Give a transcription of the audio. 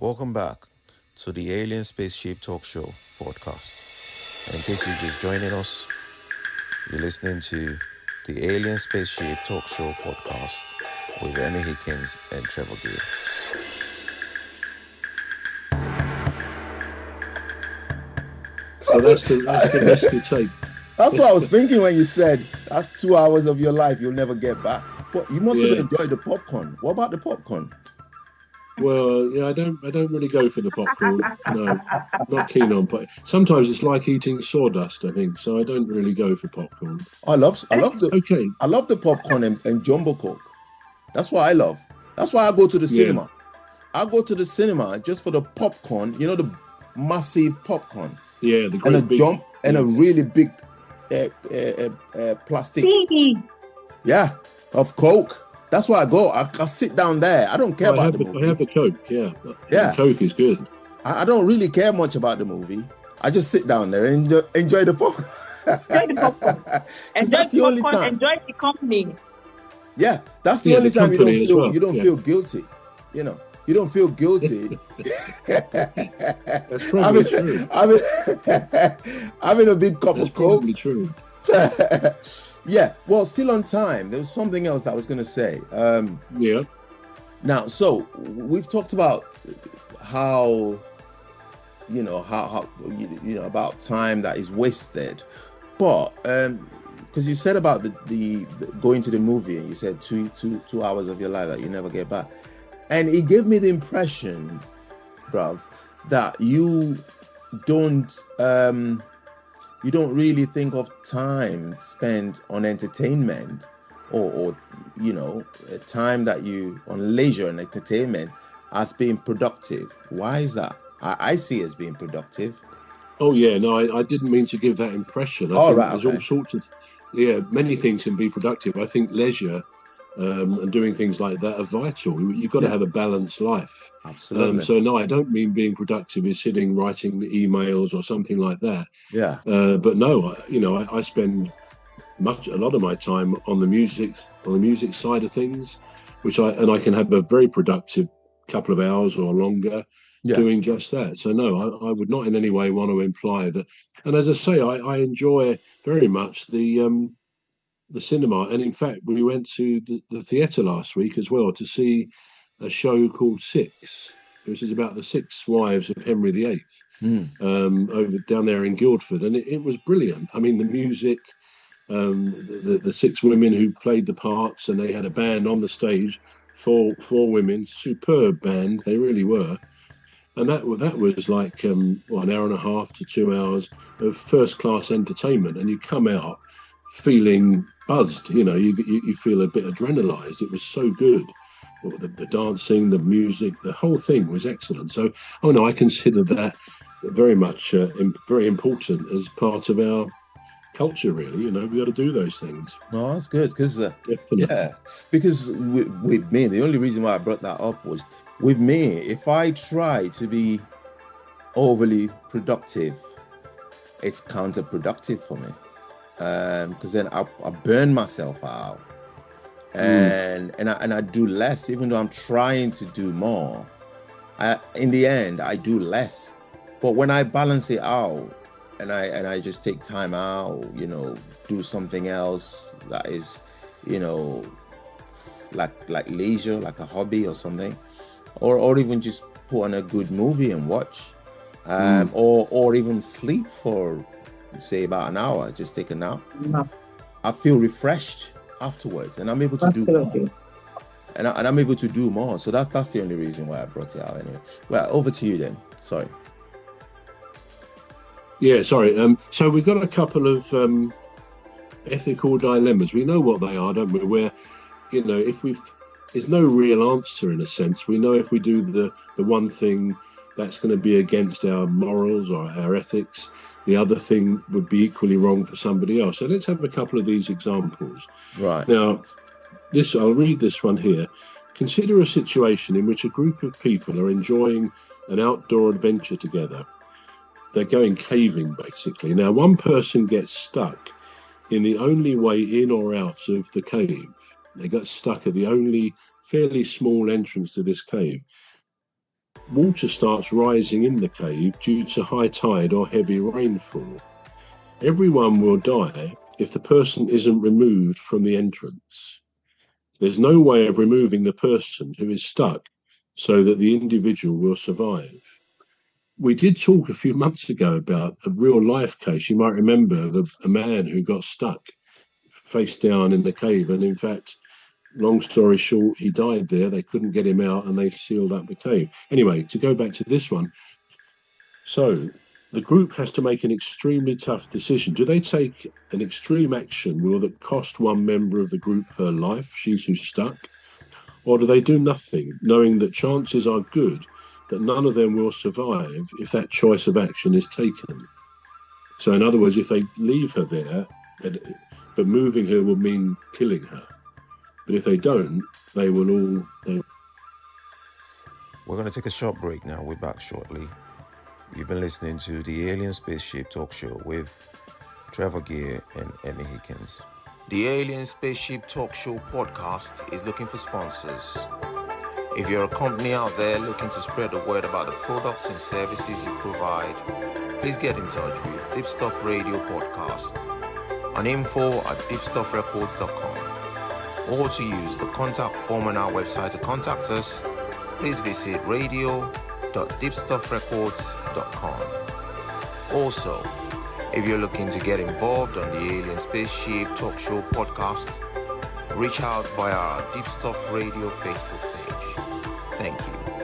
Welcome back to the Alien Spaceship Talk Show podcast. And in case you're just joining us, you're listening to the Alien Spaceship Talk Show podcast with Emmy Hikins and Trevor. So that's the risk you take. That's what I was thinking when you said that's 2 hours of your life you'll never get back. But you must have enjoyed the popcorn. What about the popcorn? Well, yeah, I don't really go for the popcorn. No, I'm not keen on popcorn. Sometimes it's like eating sawdust, I think. So I don't really go for popcorn. I love the popcorn and Jumbo Coke. That's what I love. That's why I go to the cinema. I go to the cinema just for the popcorn. You know, the massive popcorn. Yeah, the great big, and a really big plastic. Yeah, of Coke. That's why I go. I sit down there. I don't care about the movie. I have the Coke, yeah. The Coke is good. I don't really care much about the movie. I just sit down there and enjoy the popcorn. Enjoy the popcorn. That's the only time. Enjoy the company. Yeah, that's the only time you don't feel guilty. You know, you don't feel guilty. That's probably true. Having a big cup of Coke. Probably true. Yeah, well, still on time. There was something else I was going to say. Yeah. Now, so we've talked about how about time that is wasted, but because you said about the going to the movie and you said two hours of your life that you never get back, and it gave me the impression, bruv, that you don't really think of time spent on entertainment or time that you on leisure and entertainment as being productive. Why is that? I see it as being productive. Oh yeah, no, I didn't mean to give that impression. I think there's all sorts of many things can be productive. I think leisure and doing things like that are vital. You've got to have a balanced life. Absolutely. So no, I don't mean being productive is sitting writing emails or something like that. Yeah. But no, I spend a lot of my time on the music side of things, which I can have a very productive couple of hours or longer doing just that. So no, I would not in any way want to imply that. And as I say, I enjoy very much the cinema, and in fact we went to the theatre last week as well to see a show called Six, which is about the 6 wives of Henry VIII over down there in Guildford, and it was brilliant. I mean, the music, the 6 women who played the parts, and they had a band on the stage, four women, superb band, they really were. And that was like an hour and a half to 2 hours of first class entertainment, and you come out feeling buzzed, you feel a bit adrenalized. It was so good. The dancing, the music, the whole thing was excellent. So, I consider that very much very important as part of our culture, really. We got to do those things. Oh, that's good, because because with me, the only reason why I brought that up was, with me, if I try to be overly productive, it's counterproductive for me. Because then I burn myself out, and I do less, even though I'm trying to do more. In the end, I do less. But when I balance it out, and I just take time out, do something else that is, like leisure, like a hobby or something, or even just put on a good movie and watch, or even sleep for, say, about an hour, just take a nap. I feel refreshed afterwards, and I'm able to do more. And I'm able to do more. So that's the only reason why I brought it out anyway. Well, over to you then. Sorry. Yeah, sorry. So we've got a couple of ethical dilemmas. We know what they are, don't we? Where, there's no real answer in a sense. We know if we do the one thing, that's going to be against our morals or our ethics. The other thing would be equally wrong for somebody else. So let's have a couple of these examples. Right. Now, I'll read this one here. Consider a situation in which a group of people are enjoying an outdoor adventure together. They're going caving, basically. Now, one person gets stuck in the only way in or out of the cave. They got stuck at the only fairly small entrance to this cave. water starts rising in the cave due to high tide or heavy rainfall. Everyone will die if the person isn't removed from the entrance. There's no way of removing the person who is stuck so that the individual will survive. We did talk a few months ago about a real life case. You might remember a man who got stuck face down in the cave. And in fact, long story short, he died there. They couldn't get him out and they sealed up the cave. Anyway, to go back to this one. So the group has to make an extremely tough decision. Do they take an extreme action will that cost one member of the group her life, she's who's stuck? Or do they do nothing, knowing that chances are good that none of them will survive if that choice of action is taken? So in other words, if they leave her there, but moving her will mean killing her. But if they don't, they will all... We're going to take a short break now. We're back shortly. You've been listening to the Alien Spaceship Talk Show with Trevor and Emmy Hikins. The Alien Spaceship Talk Show podcast is looking for sponsors. If you're a company out there looking to spread the word about the products and services you provide, please get in touch with Deepstuff Radio Podcast on info@deepstuffrecords.com, or to use the contact form on our website to contact us, please visit radio.deepstuffrecords.com. Also, if you're looking to get involved on the Alien Spaceship Talk Show podcast, reach out via our Deepstuff Radio Facebook page. Thank you.